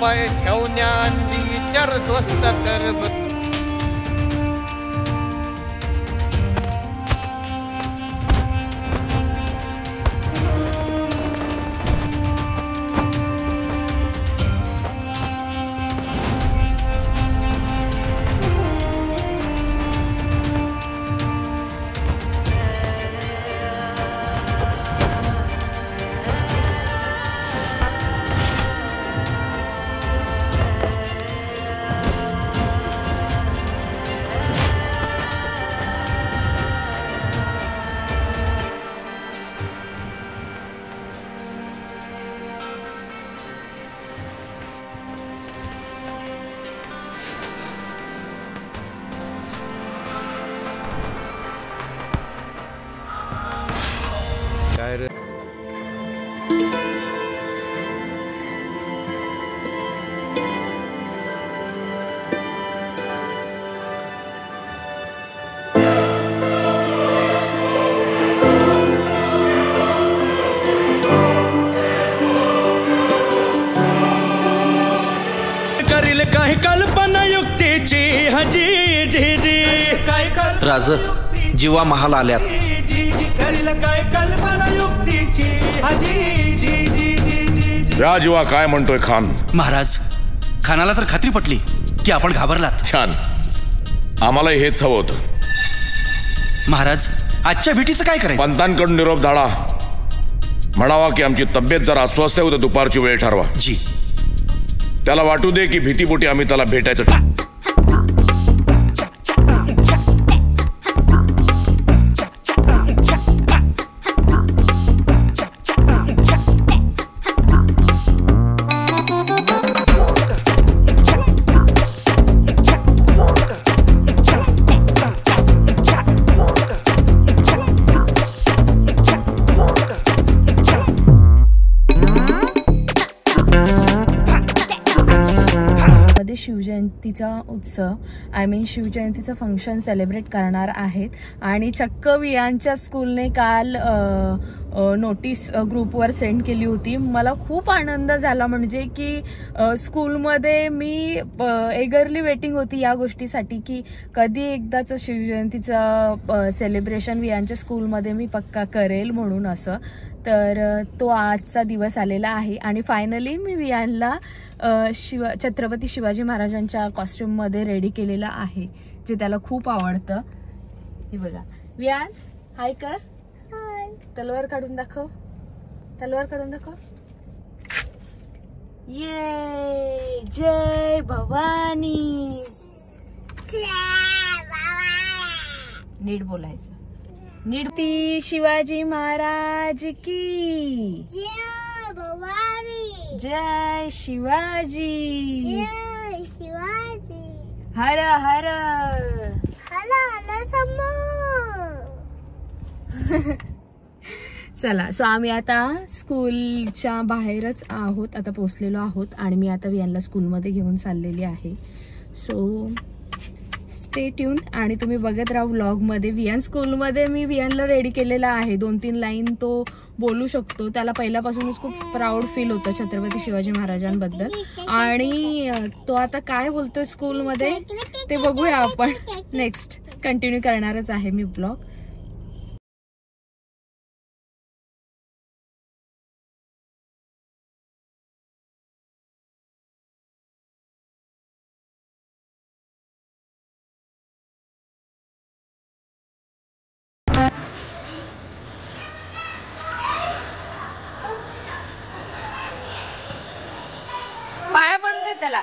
पाय ठेवण्याआधी विचार दोस्त कर. काय रे करील काही कल्पना युक्तीची हजी जी जी काय राज जीवा महाल आल्यात. करील काय कल्पना युक्तीची हजी जी जी. या जीवा काय म्हणतोय खान? महाराज, खानाला तर खात्री पटली की आपण घाबरलात. छान, आम्हाला हेच हवं होतं. महाराज, आजच्या भेटीचं काय करायचं? पंतांकडून निरोप धाडा, म्हणावा की आमची तब्येत जरा अस्वस्थ आहे, उद्या दुपारची वेळ ठरवा. जी. त्याला वाटू दे की भीतीपोटी आम्ही त्याला भेटायचं. शिवजयंतीचा उत्सव शिवजयंतीचं फंक्शन सेलिब्रेट करणार आहेत आणि चक्क वियांच्या स्कूलने काल नोटीस ग्रुपवर सेंड केली होती. मला खूप आनंद झाला, म्हणजे की स्कूलमध्ये मी एगरली वेटिंग होती या गोष्टीसाठी की कधी एकदाचं शिवजयंतीचं सेलिब्रेशन वियांच्या स्कूलमध्ये मी पक्का करेल म्हणून. असं तर तो आजचा दिवस आलेला आहे आणि फायनली मी वियांला छत्रपती शिवाजी महाराजांच्या कॉस्ट्युममध्ये रेडी केलेला आहे, जे त्याला खूप आवडतं. हे बघा, वियान हाय कर, तलवार काढून दाखव, तलवार काढून दाखव. ये जय भवानी. नीट बोलायचं, नीट. ती शिवाजी महाराज की जय भवानी. जय शिवाजी. जय शिवाजी. हर हर चला, सो आम्ही आता स्कूलच्या बाहेरच आहोत, आता पोहोचलेलो आहोत आणि मी आता वियांना स्कूलमध्ये घेऊन चाललेली आहे. सो स्टे ट्यून आणि तुम्ही बघत राहा व्लॉगमध्ये. वियान स्कूलमध्ये मी वियानला रेडी केलेला आहे. 2-3 लाईन तो बोलू शकतो. त्याला पहिल्यापासूनच खूप प्राऊड फील होतं छत्रपती शिवाजी महाराजांबद्दल आणि तो आता काय बोलतोय स्कूलमध्ये ते बघूया आपण. नेक्स्ट कंटिन्यू करणारच आहे मी ब्लॉग. पाया पडते त्याला.